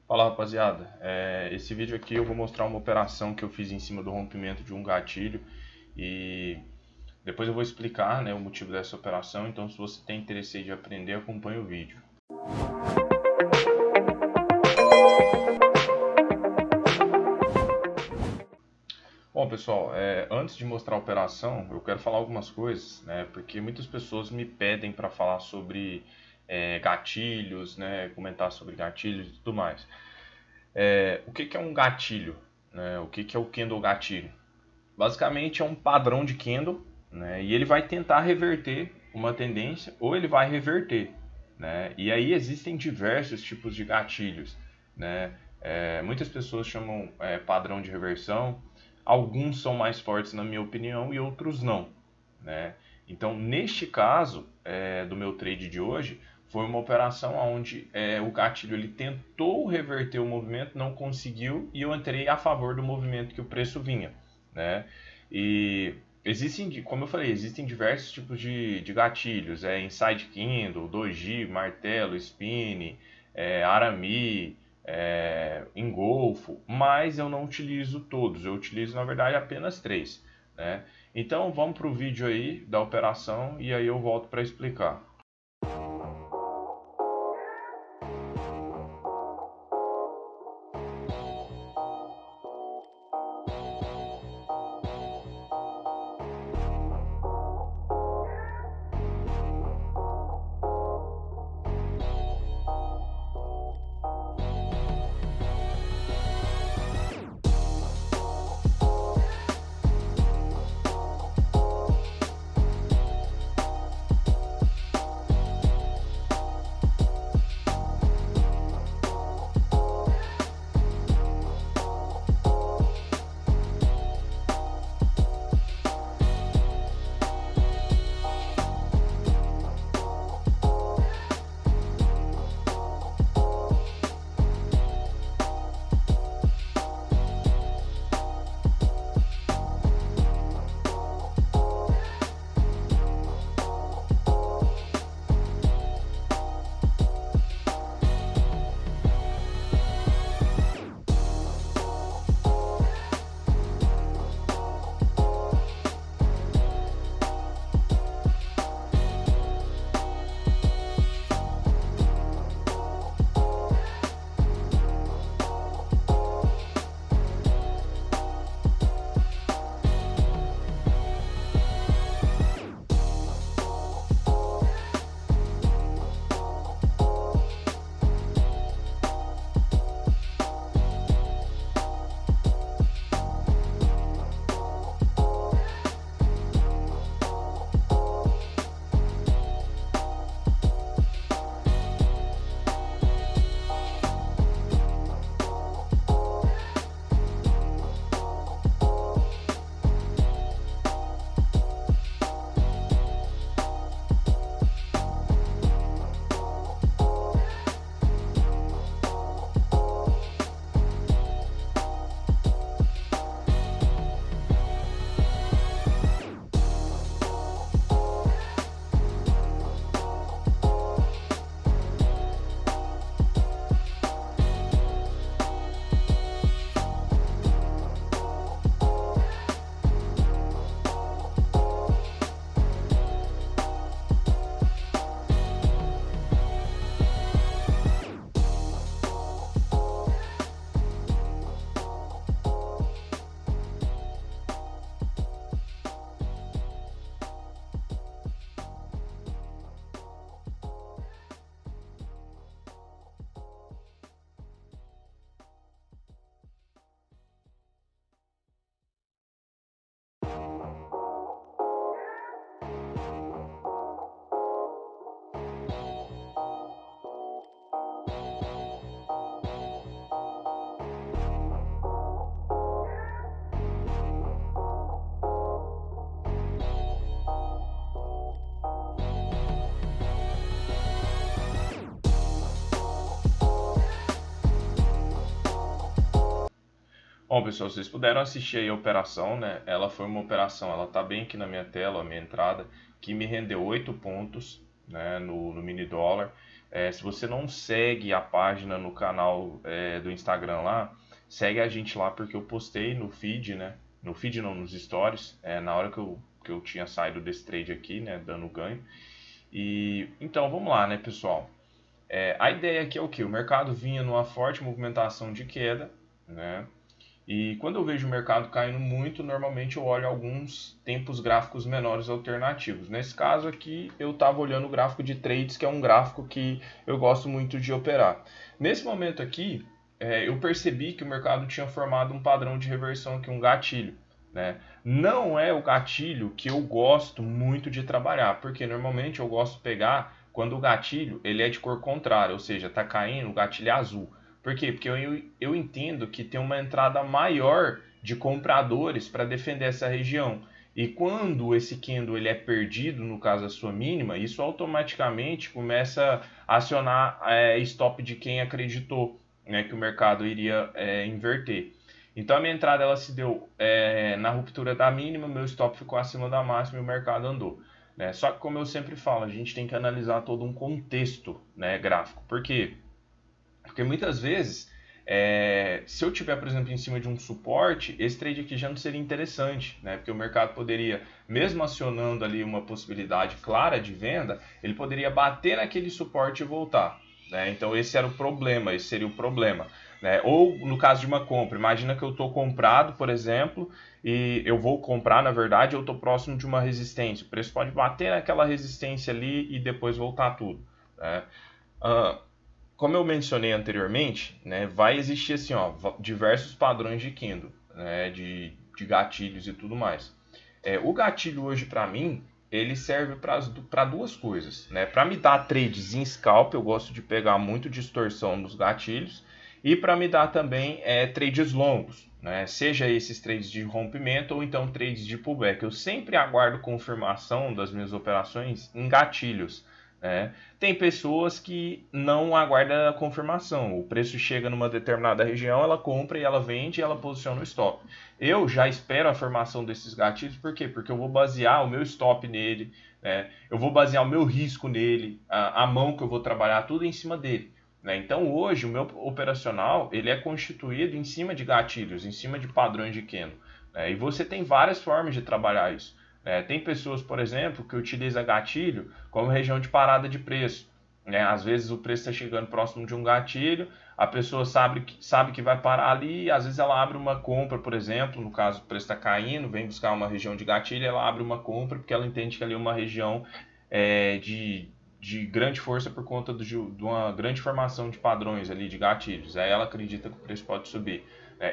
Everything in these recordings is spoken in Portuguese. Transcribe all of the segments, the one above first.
Fala rapaziada, esse vídeo aqui eu vou mostrar uma operação que eu fiz em cima do rompimento de um gatilho e depois eu vou explicar, né, o motivo dessa operação. Então, se você tem interesse de aprender, acompanhe o vídeo. Bom pessoal, antes de mostrar a operação eu quero falar algumas coisas, né, porque muitas pessoas me pedem para falar sobre gatilhos, né, comentar sobre gatilhos e tudo mais. O que é um gatilho? Né? O que é o candle gatilho? Basicamente é um padrão de candle, né? E ele vai tentar reverter uma tendência ou ele vai reverter, né? E aí existem diversos tipos de gatilhos, né? Muitas pessoas chamam padrão de reversão, alguns são mais fortes na minha opinião e outros não, né? Então neste caso do meu trade de hoje foi uma operação onde o gatilho ele tentou reverter o movimento, não conseguiu e eu entrei a favor do movimento que o preço vinha, né? E existem, como eu falei, existem diversos tipos de gatilhos, inside candle, doji, martelo, spin, arame, engolfo, mas eu não utilizo todos, eu utilizo na verdade apenas três, né? Então vamos para o vídeo aí da operação e aí eu volto para explicar. Bom, pessoal, vocês puderam assistir aí a operação, né? Ela foi uma operação, ela tá bem aqui na minha tela, a minha entrada, que me rendeu 8 pontos, né, no mini dólar. Se você não segue a página no canal do Instagram lá, segue a gente lá porque eu postei no feed, né? No feed não, nos stories, na hora que eu tinha saído desse trade aqui, né? Dando ganho. E então vamos lá, né, pessoal? A ideia aqui é o que? O mercado vinha numa forte movimentação de queda, né? E quando eu vejo o mercado caindo muito, normalmente eu olho alguns tempos gráficos menores alternativos. Nesse caso aqui, eu estava olhando o gráfico de trades, que é um gráfico que eu gosto muito de operar. Nesse momento aqui, eu percebi que o mercado tinha formado um padrão de reversão aqui, um gatilho. Né? Não é o gatilho que eu gosto muito de trabalhar, porque normalmente eu gosto de pegar quando o gatilho ele é de cor contrária, ou seja, está caindo, o gatilho é azul. Por quê? Porque eu entendo que tem uma entrada maior de compradores para defender essa região. E quando esse candle ele é perdido, no caso a sua mínima, isso automaticamente começa a acionar stop de quem acreditou, né, que o mercado iria inverter. Então a minha entrada ela se deu na ruptura da mínima, meu stop ficou acima da máxima e o mercado andou. Né? Só que como eu sempre falo, a gente tem que analisar todo um contexto, né, gráfico. Por quê? Porque muitas vezes, se eu tiver, por exemplo, em cima de um suporte, esse trade aqui já não seria interessante, né? Porque o mercado poderia, mesmo acionando ali uma possibilidade clara de venda, ele poderia bater naquele suporte e voltar. Né? Então esse era o problema, esse seria o problema. Né? Ou no caso de uma compra, imagina que eu estou comprado, por exemplo, e eu vou comprar, na verdade, eu estou próximo de uma resistência. O preço pode bater naquela resistência ali e depois voltar tudo. Né? Como eu mencionei anteriormente, né, vai existir assim, ó, diversos padrões de candle, né, de gatilhos e tudo mais. O gatilho hoje para mim, ele serve para duas coisas, né? Para me dar trades em scalp, eu gosto de pegar muito distorção nos gatilhos, e para me dar também trades longos, né? Seja esses trades de rompimento ou então trades de pullback. Eu sempre aguardo confirmação das minhas operações em gatilhos. Tem pessoas que não aguardam a confirmação. O preço chega numa determinada região, ela compra e ela vende e ela posiciona o stop. Eu já espero a formação desses gatilhos, por quê? Porque eu vou basear o meu stop nele, né? Eu vou basear o meu risco nele, a mão que eu vou trabalhar, tudo em cima dele. Né? Então hoje o meu operacional ele é constituído em cima de gatilhos, em cima de padrões de candle. Né? E você tem várias formas de trabalhar isso. Tem pessoas, por exemplo, que utilizam gatilho como região de parada de preço. Às vezes o preço está chegando próximo de um gatilho, a pessoa sabe que vai parar ali, e às vezes ela abre uma compra, por exemplo, no caso o preço está caindo, vem buscar uma região de gatilho, ela abre uma compra porque ela entende que ali é uma região de grande força por conta de uma grande formação de padrões ali, de gatilhos. Aí ela acredita que o preço pode subir.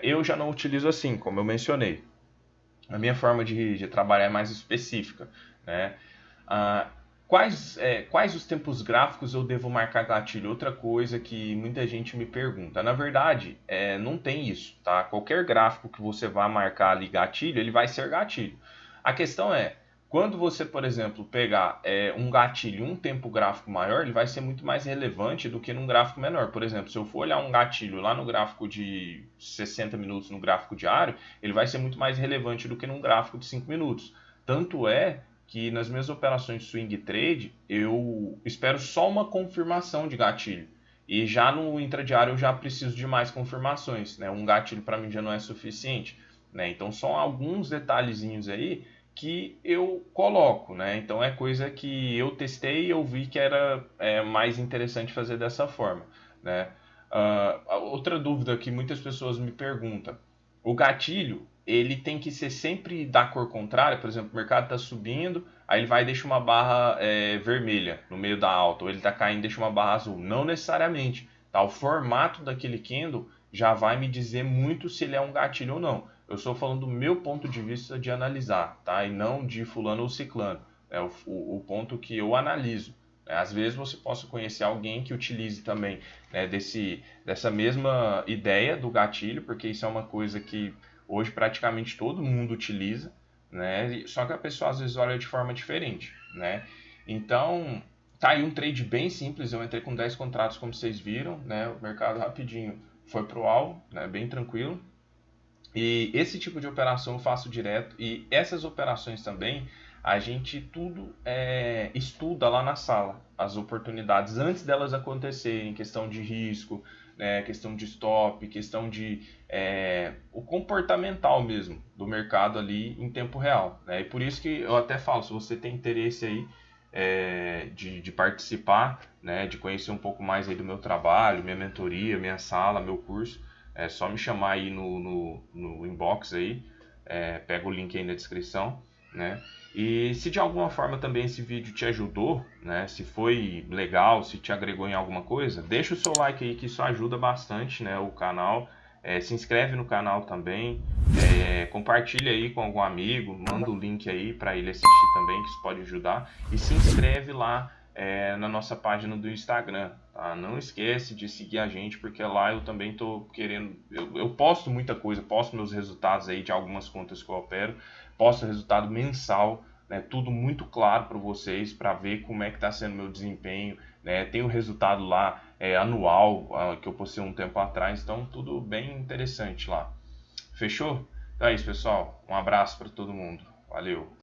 Eu já não utilizo assim, como eu mencionei. A minha forma de trabalhar é mais específica. Né? Quais os tempos gráficos eu devo marcar gatilho? Outra coisa que muita gente me pergunta. Na verdade, não tem isso. Tá? Qualquer gráfico que você vá marcar ali gatilho, ele vai ser gatilho. A questão é, quando você, por exemplo, pegar um gatilho, um tempo gráfico maior, ele vai ser muito mais relevante do que num gráfico menor. Por exemplo, se eu for olhar um gatilho lá no gráfico de 60 minutos, no gráfico diário, ele vai ser muito mais relevante do que num gráfico de 5 minutos. Tanto é que nas minhas operações swing trade, eu espero só uma confirmação de gatilho. E já no intradiário eu já preciso de mais confirmações. Né? Um gatilho para mim já não é suficiente. Né? Então são alguns detalhezinhos aí que eu coloco, né? Então é coisa que eu testei e eu vi que era mais interessante fazer dessa forma, né? Outra dúvida que muitas pessoas me perguntam, o gatilho ele tem que ser sempre da cor contrária, por exemplo, o mercado está subindo, aí ele vai e deixa uma barra vermelha no meio da alta, ou ele está caindo e deixa uma barra azul. Não necessariamente, tá? O formato daquele candle já vai me dizer muito se ele é um gatilho ou não. Eu estou falando do meu ponto de vista de analisar, tá? E não de fulano ou ciclano. É o ponto que eu analiso. Às vezes você possa conhecer alguém que utilize também dessa mesma ideia do gatilho, porque isso é uma coisa que hoje praticamente todo mundo utiliza, né? Só que a pessoa às vezes olha de forma diferente, né? Então, tá aí um trade bem simples. Eu entrei com 10 contratos, como vocês viram, né? O mercado rapidinho foi pro alvo, né? Bem tranquilo. E esse tipo de operação eu faço direto, e essas operações também, a gente tudo estuda lá na sala, as oportunidades antes delas acontecerem, questão de risco, né, questão de stop, questão de o comportamental mesmo do mercado ali em tempo real, né? E por isso que eu até falo, se você tem interesse aí de participar, né, de conhecer um pouco mais aí do meu trabalho, minha mentoria, minha sala, meu curso, é só me chamar aí no inbox aí, pega o link aí na descrição, né? E se de alguma forma também esse vídeo te ajudou, né? Se foi legal, se te agregou em alguma coisa, deixa o seu like aí que isso ajuda bastante, né? O canal. Se inscreve no canal também, compartilha aí com algum amigo, manda o link aí para ele assistir também, que isso pode ajudar. E se inscreve lá na nossa página do Instagram, tá? Não esquece de seguir a gente, porque lá eu também tô querendo, eu posto muita coisa, posto meus resultados aí de algumas contas que eu opero, posto resultado mensal, né? Tudo muito claro para vocês, para ver como é que está sendo meu desempenho, né? Tem o resultado lá anual, que eu postei um tempo atrás, então tudo bem interessante lá. Fechou? Então é isso, pessoal. Um abraço para todo mundo. Valeu!